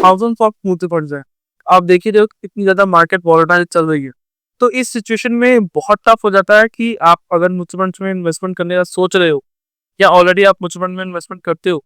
Thousands of mutual funds हैं। आप देख ही रहे हो कि कितनी ज़्यादा मार्केट वॉलेटाइल चल रही है। तो इस सिचुएशन में बहुत टफ हो जाता है कि आप अगर म्यूचुअल फंड्स में इन्वेस्टमेंट करने का सोच रहे हो या ऑलरेडी आप म्यूचुअल फंड में इन्वेस्टमेंट करते हो,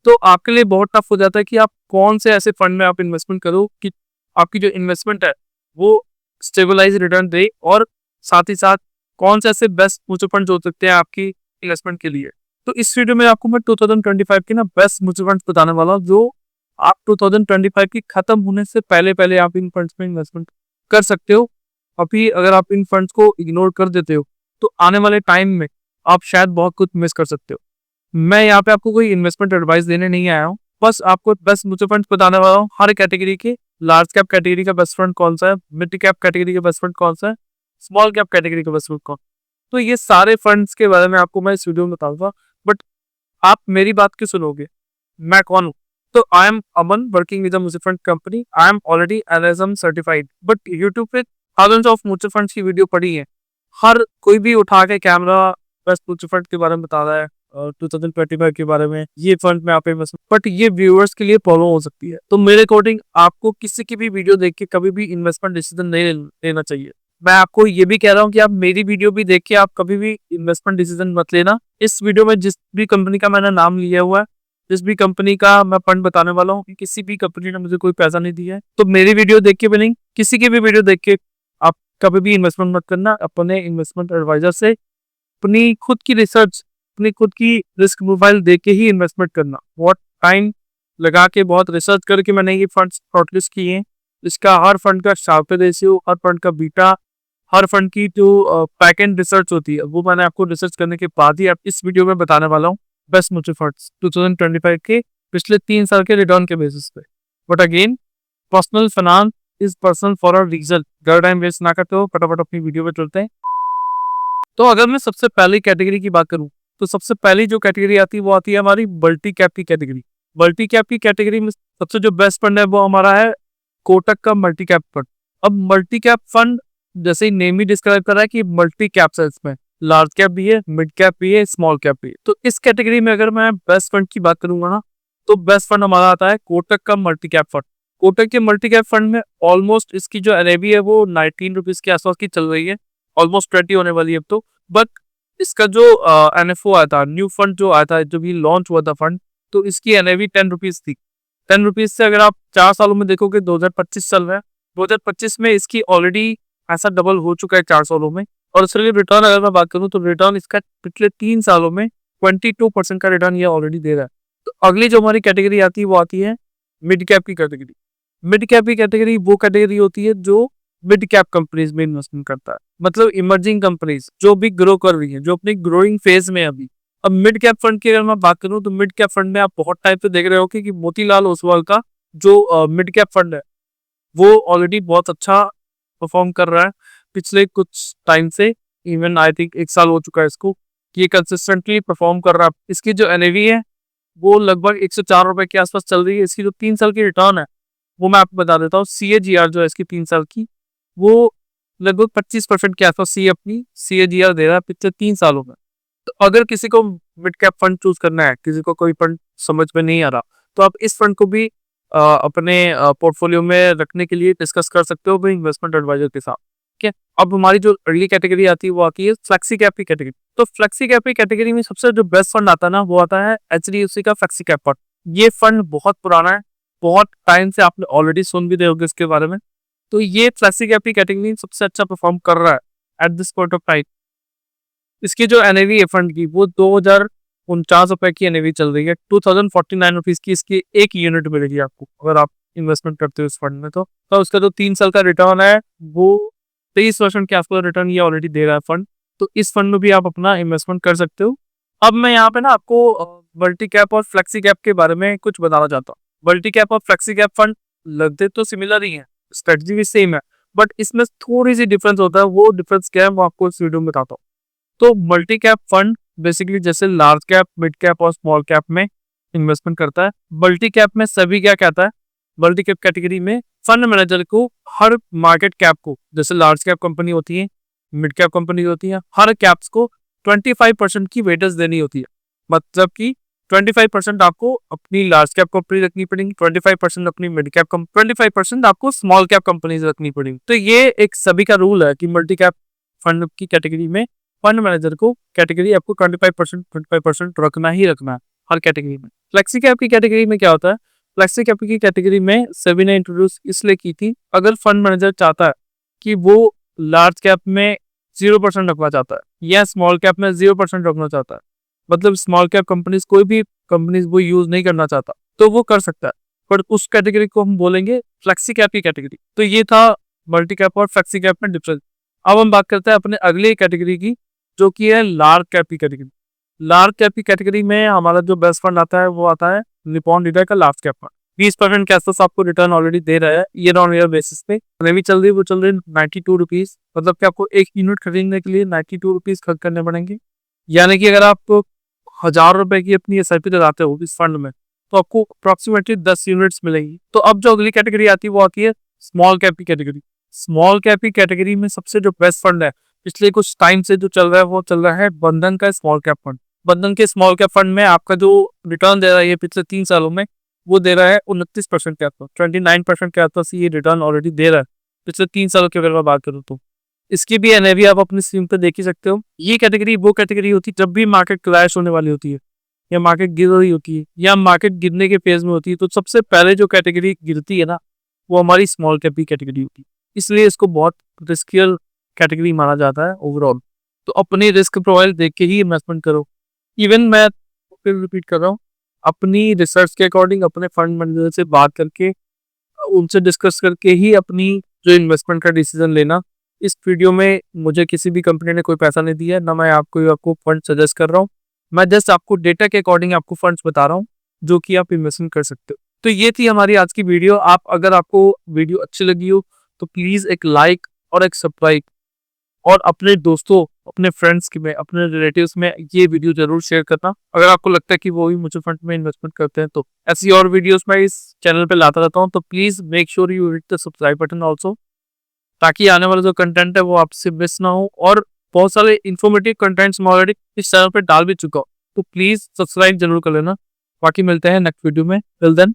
तो आपके लिए बहुत टफ हो जाता है कि आप कौन से ऐसे फंड में आप इन्वेस्टमेंट करो कि आपकी जो इन्वेस्टमेंट है वो स्टेबलाइज रिटर्न दे, और साथ ही साथ कौन से ऐसे बेस्ट म्यूचुअल फंड हो सकते हैं आपकी इन्वेस्टमेंट के लिए। तो इस वीडियो में आपको मैं 2025 के ना बेस्ट म्यूचुअल फंड्स बताने वाला हूँ, जो आप 2025 की खत्म होने से पहले पहले आप इन फंड्स में इन्वेस्टमेंट कर सकते हो। अभी अगर आप इन फंड्स को इग्नोर कर देते हो तो आने वाले टाइम में आप शायद बहुत कुछ मिस कर सकते हो। मैं यहाँ पे आपको कोई इन्वेस्टमेंट एडवाइस देने नहीं आया हूँ, बस आपको बेस्ट म्यूचुअल फंड्स बताने वाला हूँ हर कैटेगरी के। लार्ज कैप कैटेगरी का बेस्ट फंड कौन सा है, मिड कैप कैटेगरी का बेस्ट फंड कौन सा है, स्मॉल कैप कैटेगरी का बेस्ट फंड कौन। तो ये सारे फंड्स के बारे में आपको मैं इस वीडियो में बताऊंगा। बट आप मेरी बात क्यों सुनोगे, मैं कौन हूँ? तो I am Aman, working with a mutual fund company. I am already NSM certified, but YouTube पे थाउजेंड्स ऑफ म्यूचुअल फंड्स की वीडियो पड़ी है। हर कोई भी उठा के कैमरा बेस्ट म्यूचुअल फंड के बारे में बता रहा है, 2025 के बारे में, ये फंड में आप इन्वेस्ट, बट ये व्यूअर्स के लिए प्रॉब्लम हो सकती है। तो मेरे अकॉर्डिंग आपको किसी की भी वीडियो देख के कभी भी इन्वेस्टमेंट डिसीजन नहीं लेना चाहिए। मैं आपको ये भी कह रहा हूँ कि आप मेरी वीडियो भी देख के आप कभी भी इन्वेस्टमेंट डिसीजन मत लेना। इस वीडियो में जिस भी कंपनी का मैंने नाम लिया हुआ है, जिस भी कंपनी का मैं फंड बताने वाला हूँ, किसी भी कंपनी ने मुझे कोई पैसा नहीं दिया है। तो मेरी वीडियो देख के भी नहीं, किसी की भी वीडियो देख के आप कभी भी इन्वेस्टमेंट मत करना। अपने इन्वेस्टमेंट एडवाइजर से अपनी खुद की रिसर्च, अपनी खुद की रिस्क प्रोफाइल देख के ही इन्वेस्टमेंट करना। बहुत टाइम लगा के, बहुत रिसर्च करके मैंने ये फंड्स शॉर्टलिस्ट किए हैं। इसका हर फंड का शार्प रेशियो, हर फंड का बीटा, हर फंड की जो बैक एंड रिसर्च होती है वो मैंने आपको रिसर्च करने के बाद ही आप इस वीडियो में बताने वाला हूँ बेस्ट म्यूचुअल फंड्स 2025 के पिछले 3 साल के रिटर्न के बेसिस पे। But again, personal finance is personal for a reason. ज़्यादा टाइम वेस्ट ना करते हो, फटाफट अपनी वीडियो पे चलते हैं। तो अगर मैं सबसे पहली कैटेगरी की बात करूं, तो सबसे पहली जो कैटेगरी आती है वो आती है हमारी मल्टी कैप की कैटेगरी। मल्टी कैप की कैटेगरी में सबसे जो बेस्ट फंड है वो हमारा है कोटक का मल्टी कैप फंड। अब मल्टी कैप फंड जैसे ही नेम ही डिस्क्राइब कर रहा है कि मल्टी कैप्स है, इसमें लार्ज कैप भी है, मिड कैप भी है, स्मॉल कैप भी है। तो इस कैटेगरी में अगर मैं बेस्ट फंड की बात करूंगा ना, तो बेस्ट फंड हमारा आता है कोटक का मल्टी कैप फंड। कोटक के मल्टी कैप फंड में ऑलमोस्ट इसकी जो एनएवी है वो 19 रुपीज के आसपास की चल रही है, ऑलमोस्ट 20 होने वाली है अब तो। बट इसका जो एनएफओ आया था, न्यू फंड जो आया था, जो भी लॉन्च हुआ था फंड, तो इसकी एनएवी 10 रुपीज थी। 10 रुपीज से अगर आप 4 सालों में देखोगे, 2025 चल रहा है, 2025 में इसकी ऑलरेडी ऐसा डबल हो चुका है 4 सालों में। और इसलिए रिटर्न अगर मैं बात करूं तो रिटर्न इसका पिछले 3 सालों में 22% का रिटर्न ये ऑलरेडी दे रहा है। तो अगली जो हमारी कैटेगरी आती है वो आती है मिड कैप की कैटेगरी। मिड कैप की कैटेगरी वो कैटेगरी होती है जो मिड कैप कंपनीज में इन्वेस्टमेंट करता है, मतलब इमर्जिंग कंपनीज जो भी ग्रो कर रही है, जो अपनी ग्रोइंग फेज में अभी। अब मिड कैप फंड की अगर मैं बात करूं तो मिड कैप फंड में आप बहुत टाइम पे देख रहे हो कि मोतीलाल ओसवाल का जो मिड कैप फंड है वो ऑलरेडी बहुत अच्छा परफॉर्म कर रहा है पिछले कुछ टाइम से। इवन आई थिंक 1 साल हो चुका है इसको कि ये कंसिस्टेंटली परफॉर्म कर रहा है। इसकी जो एनएवी है वो लगभग 104 रुपए के आसपास चल रही है। इसकी जो 3 साल की रिटर्न है वो मैं आपको बता देता हूँ। CAGR जो है इसकी 3 साल की, वो लगभग 25% के आसपास सी अपनी CAGR दे रहा है पिछले 3 सालों में। तो अगर किसी को मिड कैप फंड चूज करना है, किसी को कोई फंड समझ में नहीं आ रहा, तो आप इस फंड को भी अपने पोर्टफोलियो में रखने के लिए डिस्कस कर सकते हो इन्वेस्टमेंट एडवाइजर के साथ। ठीक है, अब हमारी जो अगली कैटेगरी आती है वो आती है फ्लेक्सी कैप की कैटेगरी। तो फ्लेक्सी कैप की कैटेगरी में सबसे जो बेस्ट फंड आता है ना वो आता है HDFC का फ्लेक्सी कैप फंड। ये फंड बहुत पुराना है, बहुत टाइम से आपने ऑलरेडी सुन भी रहे होंगे इसके बारे में। तो ये फ्लेक्सी कैप की कैटेगरी सबसे अच्छा परफॉर्म कर रहा है at this point of time. इसकी जो एनएवी है फंड की वो 2049 रुपए की एनएवी चल रही है। 2049 रुपीज की इसकी एक यूनिट मिलेगी आपको अगर आप इन्वेस्टमेंट करते हो इस फंड में। तो उसका जो 3 साल का रिटर्न है वो 23% के आसपास रिटर्न ये ऑलरेडी दे रहा है फंड। तो इस फंड में भी आप अपना इन्वेस्टमेंट कर सकते हो। अब मैं यहाँ पे ना आपको मल्टी कैप और फ्लेक्सी कैप के बारे में कुछ बताना चाहता हूँ। मल्टी कैप और फ्लेक्सी कैप फंड लगते तो सिमिलर ही है, स्ट्रेटजी भी सेम है, बट इसमें थोड़ी सी डिफरेंस होता है। वो डिफरेंस क्या है वो आपको इस वीडियो में बताता हूँ। तो मल्टी कैप फंड बेसिकली जैसे लार्ज कैप, मिड कैप और स्मॉल कैप में इन्वेस्टमेंट करता है। मल्टी कैप में सभी क्या कहता है, मल्टी कैप कैटेगरी में फंड मैनेजर को हर मार्केट कैप को, जैसे लार्ज कैप कंपनी होती है, मिड कैप कंपनी होती है, हर कैप्स को 25% की वेटेज देनी होती है। मतलब कि 25% आपको अपनी लार्ज कैप कंपनी रखनी पड़ेगी, 25% अपनी मिड कैप कंपनी, 25% आपको स्मॉल कैप कंपनीज रखनी पड़ेगी। तो ये एक सभी का रूल है कि मल्टी कैप फंड की कैटेगरी में फंड मैनेजर को कैटेगरी आपको 25% रखना ही रखना है हर कैटेगरी में। फ्लेक्सी कैप की कैटेगरी में क्या होता है, फ्लेक्सी कैप की कैटेगरी में सेबी ने इंट्रोड्यूस इसलिए की थी, अगर फंड मैनेजर चाहता है कि वो लार्ज कैप में 0% रखना चाहता है या स्मॉल कैप में 0% रखना चाहता है, मतलब स्मॉल कैप कंपनीज कोई भी कंपनीज वो यूज नहीं करना चाहता, तो वो कर सकता है, पर उस कैटेगरी को हम बोलेंगे फ्लेक्सी कैप की कैटेगरी। तो ये था मल्टी कैप और फ्लेक्सी कैप में डिफरेंस। अब हम बात करते हैं अपने अगली कैटेगरी की, जो कि है लार्ज कैप की कैटेगरी। लार्ज कैप की कैटेगरी में हमारा जो बेस्ट फंड आता है वो आता है निपॉन लीडर का लार्ज कैप फंड। 20% के आसपास आपको रिटर्न ऑलरेडी दे रहा है ईयर ऑन ईयर बेसिस पे। भी चल रही है, वो चल रही है 92 रुपीज, मतलब कि आपको एक यूनिट खरीदने के लिए 92 रुपीज खर्च करने पड़ेंगे। यानी कि अगर आप 1000 रुपए की अपनी SIP लगाते हो इस फंड में, तो आपको अप्रोक्सीमेटली 10 यूनिट्स मिलेंगी। तो अब जो अगली कैटेगरी आती है वो आती है स्मॉल कैप की कैटेगरी। स्मॉल कैप की कैटेगरी में सबसे जो बेस्ट फंड है पिछले कुछ टाइम से जो चल रहा है वो चल रहा है बंधन का स्मॉल कैप फंड। बंधन के स्मॉल कैप फंड में आपका जो रिटर्न दे रहा है ये पिछले 3 सालों में, वो दे रहा है 29% के आसपास, 29% के आसपास ये रिटर्न ऑलरेडी दे रहा है पिछले 3 सालों की अगर मैं बात करूँ तो। इसकी भी NAV आप अपनी स्क्रीन पर देख ही सकते हो। ये कैटेगरी वो कैटेगरी होती है जब भी मार्केट क्रैश होने वाली होती है या मार्केट गिर रही होती है या मार्केट गिरने के फेज में होती है, तो सबसे पहले जो कैटेगरी गिरती है ना, वो हमारी स्मॉल कैप की कैटेगरी होती है। इसलिए इसको बहुत रिस्कियर कैटेगरी माना जाता है ओवरऑल। तो अपनी रिस्क प्रोफाइल देख के ही इन्वेस्टमेंट करो। इवन मैं फिर रिपीट कर रहा हूँ, अपनी रिसर्च के अकॉर्डिंग अपने फंड मैनेजर से बात करके उनसे डिस्कस करके ही अपनी जो इन्वेस्टमेंट का डिसीजन लेना। इस वीडियो में मुझे किसी भी कंपनी ने कोई पैसा नहीं दिया, ना मैं आपको फंड सजेस्ट कर रहा हूँ। मैं जस्ट आपको डेटा के अकॉर्डिंग आपको फंड्स बता रहा हूँ जो कि आप इन्वेस्टमेंट कर सकते हो। तो ये थी हमारी आज की वीडियो। अगर आपको वीडियो अच्छी लगी हो तो प्लीज एक लाइक और एक सब्सक्राइब, और अपने दोस्तों, अपने फ्रेंड्स में, अपने रिलेटिव्स में ये वीडियो जरूर शेयर करना अगर आपको लगता है कि वो भी म्यूचुअल फंड में इन्वेस्टमेंट करते हैं। तो ऐसी और वीडियोस मैं इस चैनल पे लाता रहता हूँ, तो please make sure you hit the subscribe button also, ताकि आने वाला जो कंटेंट है वो आपसे मिस ना हो। और बहुत सारे इन्फॉर्मेटिव कंटेंट्स मैं ऑलरेडी इस चैनल पे डाल भी चुका हूँ, तो प्लीज सब्सक्राइब जरूर कर लेना। बाकी मिलते हैं नेक्स्ट वीडियो में। Till then